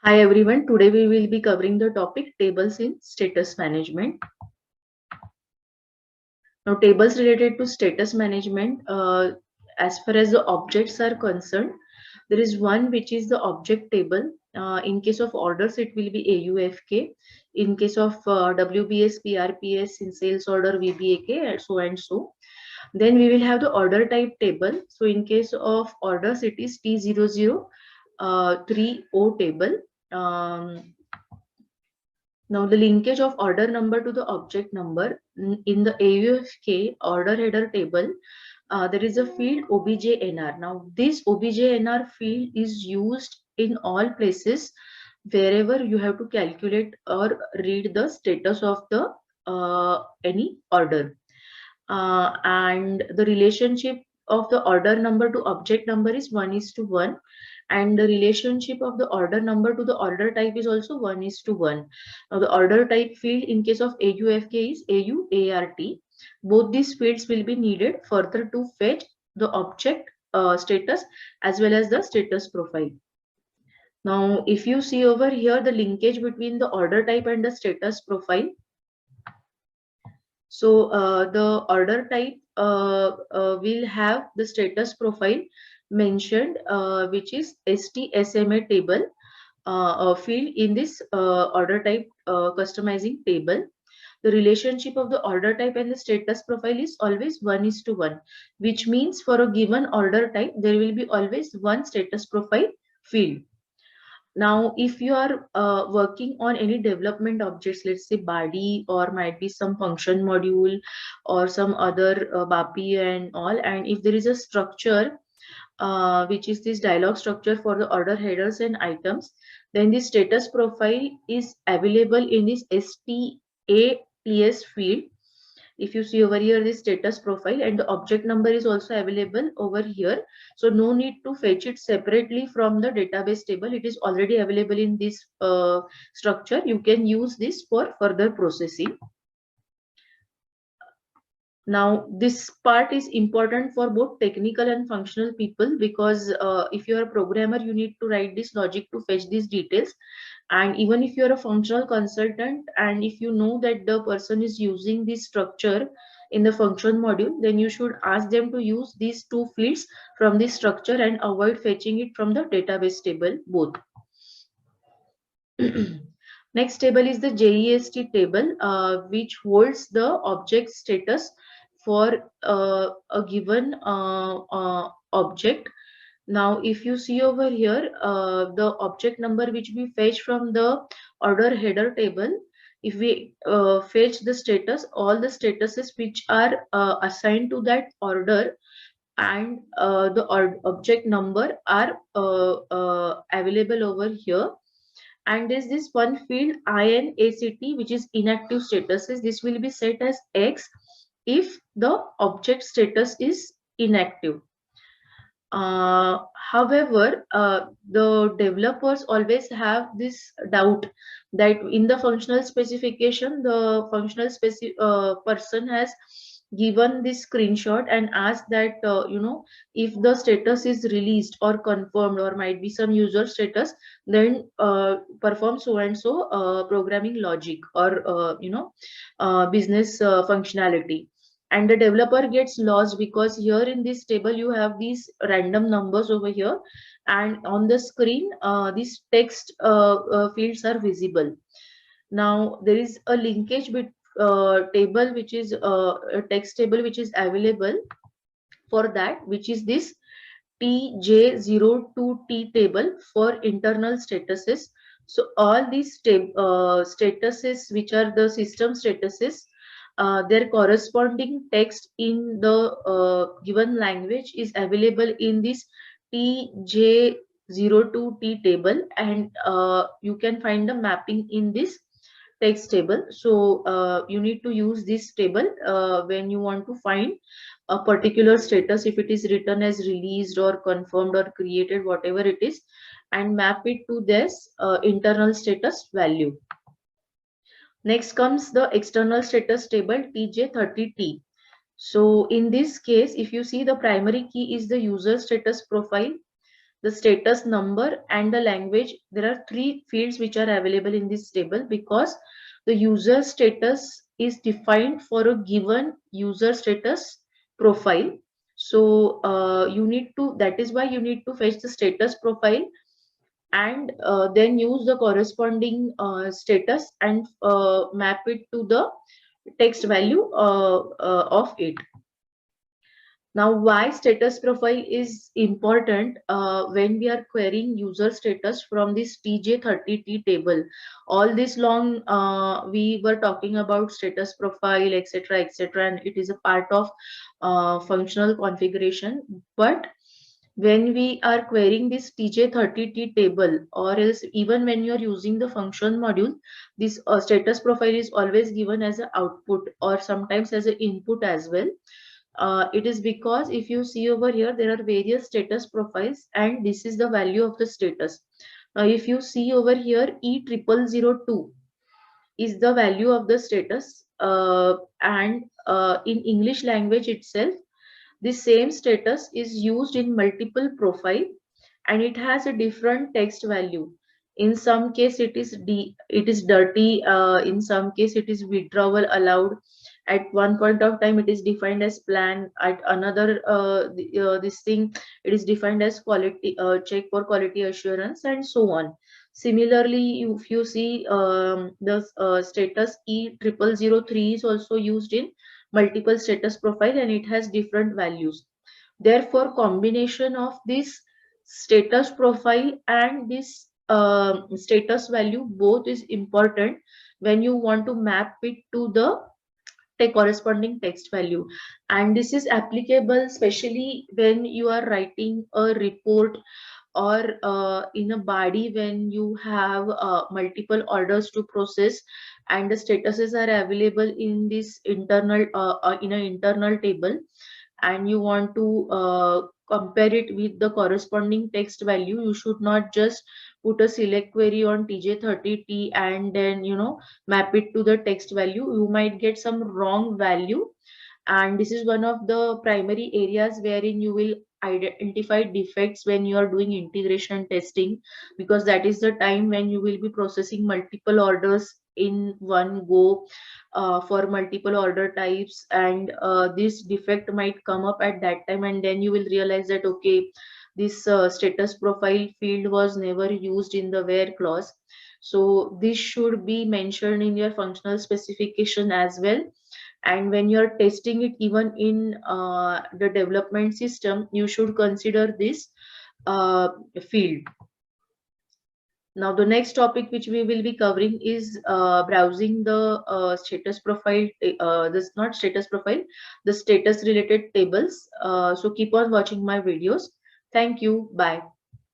Hi everyone, today we will be covering the topic tables in status management. Now tables related to status management, as far as the objects are concerned, there is one which is the object table. In case of orders, it will be AUFK. In case of WBS, PRPS, in sales order, VBAK, and so and so. Then we will have the order type table. So in case of orders, it is T0030 table. Um, Now, the linkage of order number to the object number in the AUFK order header table, there is a field OBJNR. Now, this OBJNR field is used in all places wherever you have to calculate or read the status of the any order. And the relationship of the order number to object number is 1:1, and the relationship of the order number to the order type is also 1:1. Now the order type field in case of AUFK is AUART. Both these fields will be needed further to fetch the object status as well as the status profile. Now if you see over here the linkage between the order type and the status profile, so the order type will have the status profile mentioned, which is STSMA table field in this order type customizing table. The relationship of the order type and the status profile is always 1:1, which means for a given order type, there will be always one status profile field. Now, if you are working on any development objects, let's say body or might be some function module or some other BAPI and all, and if there is a structure which is this dialog structure for the order headers and items, then the status profile is available in this STATS field. If you see over here, the status profile and the object number is also available over here. So no need to fetch it separately from the database table. It is already available in this structure. You can use this for further processing. Now, this part is important for both technical and functional people, because if you are a programmer, you need to write this logic to fetch these details. And even if you're a functional consultant and if you know that the person is using this structure in the function module, then you should ask them to use these two fields from this structure and avoid fetching it from the database table both. Next table is the JEST table, which holds the object status for a given object. Now, if you see over here, the object number which we fetch from the order header table, if we fetch the status, all the statuses which are assigned to that order and the object number are available over here. And there's this one field INACT, which is inactive statuses. This will be set as X if the object status is inactive. However, the developers always have this doubt that in the functional specification, the functional person has given this screenshot and asked that, if the status is released or confirmed or might be some user status, then perform so and so programming logic or, business functionality. And the developer gets lost because here in this table you have these random numbers over here, and on the screen these text fields are visible. Now there is a linkage with table which is a text table which is available for that, which is this TJ02T table for internal statuses. So all these statuses which are the system statuses, their corresponding text in the given language is available in this TJ02T table, and you can find the mapping in this text table. So you need to use this table when you want to find a particular status, if it is written as released or confirmed or created, whatever it is, and map it to this internal status value. Next comes the external status table TJ30T. So in this case, if you see, the primary key is the user status profile. the status number, and the language. There are three fields which are available in this table because the user status is defined for a given user status profile. So you need to, that is why you need to fetch the status profile and then use the corresponding status and map it to the text value of it. Now, why status profile is important when we are querying user status from this TJ30T table. All this long we were talking about status profile, etc., etc., and it is a part of functional configuration. But when we are querying this TJ30T table, or else even when you are using the function module, this status profile is always given as an output or sometimes as an input as well. It is because if you see over here, there are various status profiles and this is the value of the status. Now, if you see over here, E0002 is the value of the status, and in English language itself, the same status is used in multiple profile and it has a different text value. In some case it is dirty, in some case it is withdrawal allowed. At one point of time it is defined as plan, at another this thing it is defined as quality check for quality assurance, and so on. Similarly, if you see the status E0003 is also used in multiple status profile and it has different values. Therefore, combination of this status profile and this status value both is important when you want to map it to the corresponding text value. And this is applicable especially when you are writing a report or in a body when you have multiple orders to process and the statuses are available in this internal in an internal table, and you want to compare it with the corresponding text value. You should not just put a select query on TJ30T and then map it to the text value. You might get some wrong value, and this is one of the primary areas wherein you will identify defects when you are doing integration testing, because that is the time when you will be processing multiple orders in one go for multiple order types, and this defect might come up at that time, and then you will realize that okay, this status profile field was never used in the where clause. So this should be mentioned in your functional specification as well. And when you're testing it even in the development system, you should consider this field. Now the next topic which we will be covering is browsing the status profile, this not status profile, the status related tables. So keep on watching my videos. Thank you. Bye.